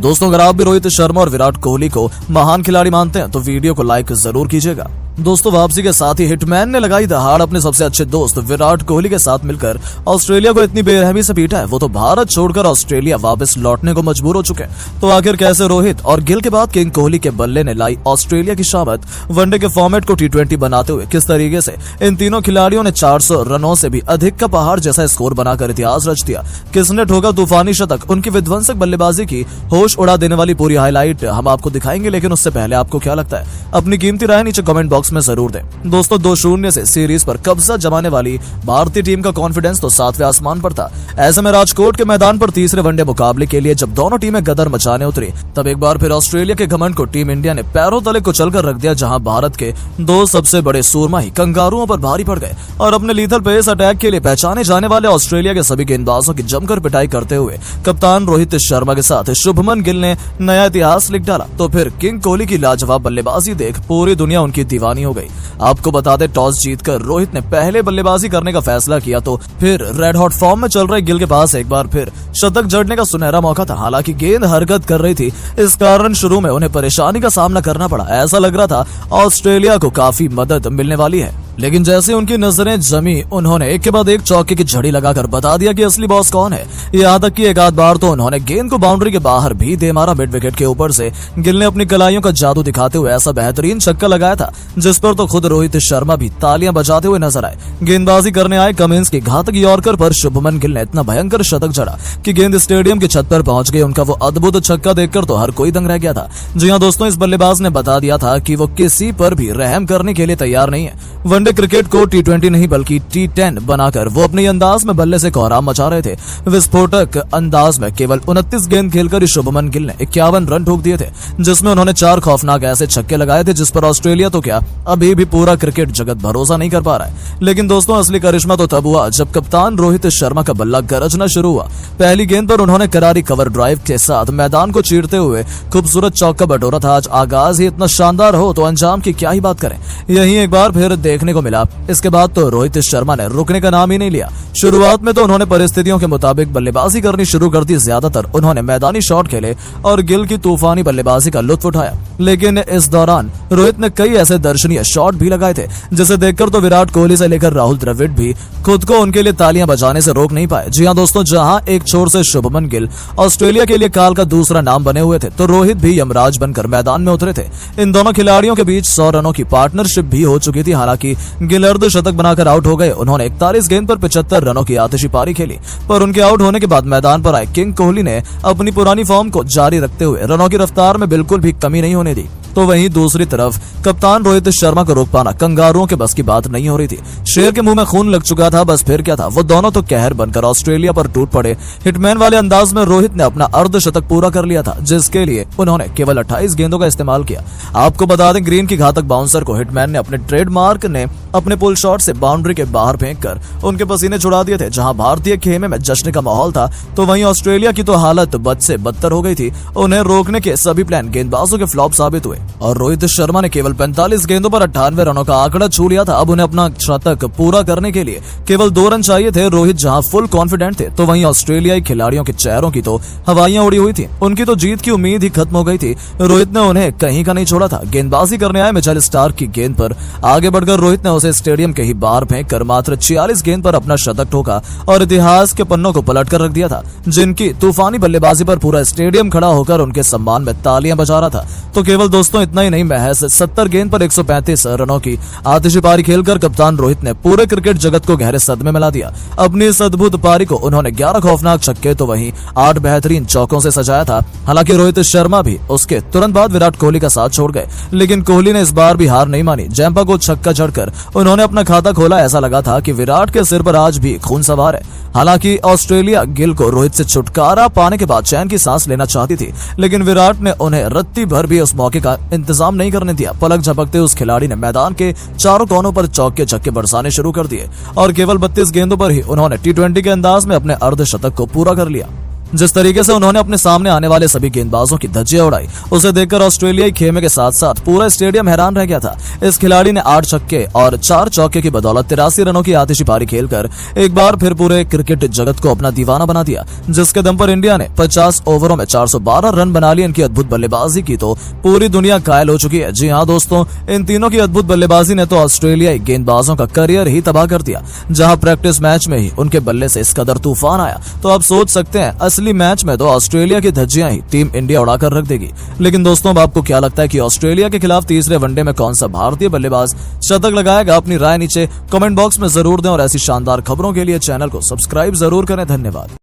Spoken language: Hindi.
दोस्तों, अगर आप भी रोहित शर्मा और विराट कोहली को महान खिलाड़ी मानते हैं तो वीडियो को लाइक जरूर कीजिएगा। दोस्तों, वापसी के साथ ही हिटमैन ने लगाई दहाड़ अपने सबसे अच्छे दोस्त विराट कोहली के साथ मिलकर ऑस्ट्रेलिया को इतनी बेरहमी से पीटा है। वो तो भारत छोड़कर ऑस्ट्रेलिया वापस लौटने को मजबूर हो चुके हैं। तो आखिर कैसे रोहित और गिल के बाद किंग कोहली के बल्ले ने लाई ऑस्ट्रेलिया की शामत। वनडे के फॉर्मेट को T20 बनाते हुए किस तरीके से इन तीनों खिलाड़ियों ने 400 रनों से भी अधिक का पहाड़ जैसा स्कोर बनाकर इतिहास रच दिया। किसने ठोका तूफानी शतक, उनकी विध्वंसक बल्लेबाजी की होश उड़ा देने वाली पूरी हाईलाइट हम आपको दिखाएंगे। लेकिन उससे पहले आपको क्या लगता है, अपनी कीमती राय नीचे कमेंट बॉक्स में जरूर दें। दोस्तों, 2-0 से सीरीज पर कब्जा जमाने वाली भारतीय टीम का कॉन्फिडेंस तो 7वें आसमान पर था। ऐसे में राजकोट के मैदान पर तीसरे वनडे मुकाबले के लिए जब दोनों टीमें गदर मचाने उतरी, तब एक बार फिर ऑस्ट्रेलिया के घमंड को टीम इंडिया ने पैरों तले कुचलकर रख दिया। जहां भारत के दो सबसे बड़े सूरमा ही कंगारुओं पर भारी पड़ गए और अपने लीथल पेस अटैक के लिए पहचाने जाने वाले ऑस्ट्रेलिया के सभी गेंदबाजों की जमकर पिटाई करते हुए कप्तान रोहित शर्मा के साथ शुभमन गिल ने नया इतिहास लिख डाला। तो फिर किंग कोहली की लाजवाब बल्लेबाजी देख पूरी दुनिया उनकी दीवानी हो गई। आपको बता दें, टॉस जीतकर रोहित ने पहले बल्लेबाजी करने का फैसला किया तो फिर रेड हॉट फॉर्म में चल रहे गिल के पास एक बार फिर शतक जड़ने का सुनहरा मौका था। हालांकि गेंद हरकत कर रही थी, इस कारण शुरू में उन्हें परेशानी का सामना करना पड़ा। ऐसा लग रहा था ऑस्ट्रेलिया को काफी मदद मिलने वाली है, लेकिन जैसे उनकी नजरें जमी, उन्होंने एक के बाद एक चौके की झड़ी लगाकर बता दिया कि असली बॉस कौन है। यहाँ तक कि एक आध बार तो उन्होंने गेंद को बाउंड्री के बाहर भी दे मारा। मिड विकेट के ऊपर से गिल ने अपनी कलाइयों का जादू दिखाते हुए ऐसा बेहतरीन छक्का लगाया था जिस पर तो खुद रोहित शर्मा भी तालियां बजाते हुए नजर आए। गेंदबाजी करने आए कमिंस की घातक यॉर्कर पर शुभमन गिल ने इतना भयंकर शतक जड़ा कि गेंद स्टेडियम की छत पर पहुंच गई। उनका वो अद्भुत छक्का देखकर तो हर कोई दंग रह गया था। जी हाँ दोस्तों, इस बल्लेबाज ने बता दिया था कि वो किसी पर भी रहम करने के लिए तैयार नहीं है। वनडे क्रिकेट को T20 नहीं बल्कि T10 बनाकर वो अपने अंदाज में बल्ले से कोहराम मचा रहे थे। विस्फोटक अंदाज में केवल 29 गेंद खेलकर शुभमन गिल ने 51 रन ठोक दिए थे, जिसमें उन्होंने 4 खौफनाक ऐसे छक्के लगाए थे जिस पर ऑस्ट्रेलिया तो क्या, अभी भी पूरा क्रिकेट जगत भरोसा नहीं कर पा रहा है। लेकिन दोस्तों, असली करिश्मा तो तब हुआ जब कप्तान रोहित शर्मा का बल्ला गरजना शुरू हुआ। पहली गेंद पर उन्होंने करारी कवर ड्राइव के साथ मैदान को चीरते हुए खूबसूरत चौका बटोरा था। आज आगाज ही इतना शानदार हो तो अंजाम की क्या ही बात करें, यही एक बार फिर देखने को मिला। इसके बाद तो रोहित शर्मा ने रुकने का नाम ही नहीं लिया। शुरुआत में तो उन्होंने परिस्थितियों के मुताबिक बल्लेबाजी करनी शुरू कर दी। ज्यादातर उन्होंने मैदानी शॉट खेले और गिल की तूफानी बल्लेबाजी का लुत्फ उठाया। लेकिन इस दौरान रोहित ने कई ऐसे दर्शनीय शॉट भी लगाए थे जिसे देखकर तो विराट कोहली से लेकर राहुल द्रविड़ भी खुद को उनके लिए तालियां बजाने से रोक नहीं पाए। जी हां दोस्तों, जहां एक छोर से शुभमन गिल ऑस्ट्रेलिया के लिए काल का दूसरा नाम बने हुए थे, तो रोहित भी यमराज बनकर मैदान में उतरे थे। इन दोनों खिलाड़ियों के बीच 100 रनों की पार्टनरशिप भी हो चुकी थी। हालांकि गिल अर्धशतक बनाकर आउट हो गए। उन्होंने 41 गेंद पर 75 रनों की आतिशी पारी खेली, पर उनके आउट होने के बाद मैदान पर आए किंग कोहली ने अपनी पुरानी फॉर्म को जारी रखते हुए रनों की रफ्तार में बिल्कुल भी कमी नहीं होने दी। तो वहीं दूसरी तरफ कप्तान रोहित शर्मा को रोक पाना कंगारुओं के बस की बात नहीं हो रही थी। शेर के मुंह में खून लग चुका था, बस फिर क्या था, वो दोनों तो कहर बनकर ऑस्ट्रेलिया पर टूट पड़े। हिटमैन वाले अंदाज में रोहित ने अपना अर्धशतक पूरा कर लिया था, जिसके लिए उन्होंने केवल 28 गेंदों का इस्तेमाल किया। आपको बता दें, ग्रीन की घातक बाउंसर को हिटमैन ने अपने ट्रेडमार्क ने अपने पुल शॉट से बाउंड्री के बाहर फेंककर उनके पसीने छुड़ा दिए थे। जहां भारतीय खेमे में जश्न का माहौल था, तो वहीं ऑस्ट्रेलिया की तो हालत बद से बदतर हो गई थी। उन्हें रोकने के सभी प्लान गेंदबाजों के फ्लॉप साबित हुए और रोहित शर्मा ने केवल 45 गेंदों पर 98 रनों का आंकड़ा छू लिया था। अब उन्हें अपना शतक पूरा करने के लिए केवल 2 रन चाहिए थे। रोहित जहां फुल कॉन्फिडेंट थे, तो वहीं ऑस्ट्रेलियाई खिलाड़ियों के चेहरों की तो हवाइयां उड़ी हुई थी। उनकी तो जीत की उम्मीद ही खत्म हो गई थी। रोहित ने उन्हें कहीं का नहीं छोड़ा था। गेंदबाजी करने आए मिचेल स्टार्क की गेंद पर आगे बढ़कर रोहित ने उसे स्टेडियम के ही बाहर फेंक कर मात्र 46 गेंद पर अपना शतक ठोका और इतिहास के पन्नों को पलट कर रख दिया था। जिनकी तूफानी बल्लेबाजी पर पूरा स्टेडियम खड़ा होकर उनके सम्मान में तालियां बजा रहा था। तो केवल दोस्तों इतना ही नहीं, महज 70 गेंद पर 135 रनों की आतिशी पारी खेलकर कप्तान रोहित ने पूरे क्रिकेट जगत को गहरे सदमे में ला दिया। अपनी इस अद्भुत पारी को उन्होंने 11 खौफनाक छक्के तो वहीं 8 बेहतरीन चौकों से सजाया था। हालांकि रोहित शर्मा भी उसके तुरंत बाद विराट कोहली का साथ छोड़ गए, लेकिन कोहली ने इस बार भी हार नहीं मानी। जैम्पा को छक्का जड़कर उन्होंने अपना खाता खोला। ऐसा लगा था कि विराट के सिर पर आज भी खून सवार है। हालांकि ऑस्ट्रेलिया गिल को रोहित से छुटकारा पाने के बाद चैन की सांस लेना चाहती थी, लेकिन विराट ने उन्हें रत्ती भर भी उस मौके का इंतजाम नहीं करने दिया। पलक झपकते उस खिलाड़ी ने मैदान के चारों कोनों पर चौके छक्के बरसाने शुरू कर दिए और केवल 32 गेंदों पर ही उन्होंने T20 के अंदाज में अपने अर्धशतक को पूरा कर लिया। जिस तरीके से उन्होंने अपने सामने आने वाले सभी गेंदबाजों की धज्जियां उड़ाई, उसे देखकर ऑस्ट्रेलियाई खेमे के साथ साथ पूरा स्टेडियम हैरान रह गया था। इस खिलाड़ी ने 8 छक्के और 4 चौके की बदौलत 83 रनों की आतिशी पारी खेलकर एक बार फिर पूरे क्रिकेट जगत को अपना दीवाना बना दिया, जिसके दम पर इंडिया ने 50 ओवरों में 412 रन बना लिए। इनकी अद्भुत बल्लेबाजी की तो पूरी दुनिया घायल हो चुकी है। जी हाँ दोस्तों, इन तीनों की अद्भुत बल्लेबाजी ने तो ऑस्ट्रेलियाई गेंदबाजों का करियर ही तबाह कर दिया। जहां प्रैक्टिस मैच में ही उनके बल्ले से इस कदर तूफान आया, तो आप सोच सकते हैं असली मैच में तो ऑस्ट्रेलिया की धज्जियां ही टीम इंडिया उड़ाकर रख देगी। लेकिन दोस्तों, अब आपको क्या लगता है कि ऑस्ट्रेलिया के खिलाफ तीसरे वनडे में कौन सा भारतीय बल्लेबाज शतक लगाएगा? अपनी राय नीचे कमेंट बॉक्स में जरूर दें और ऐसी शानदार खबरों के लिए चैनल को सब्सक्राइब जरूर करें। धन्यवाद।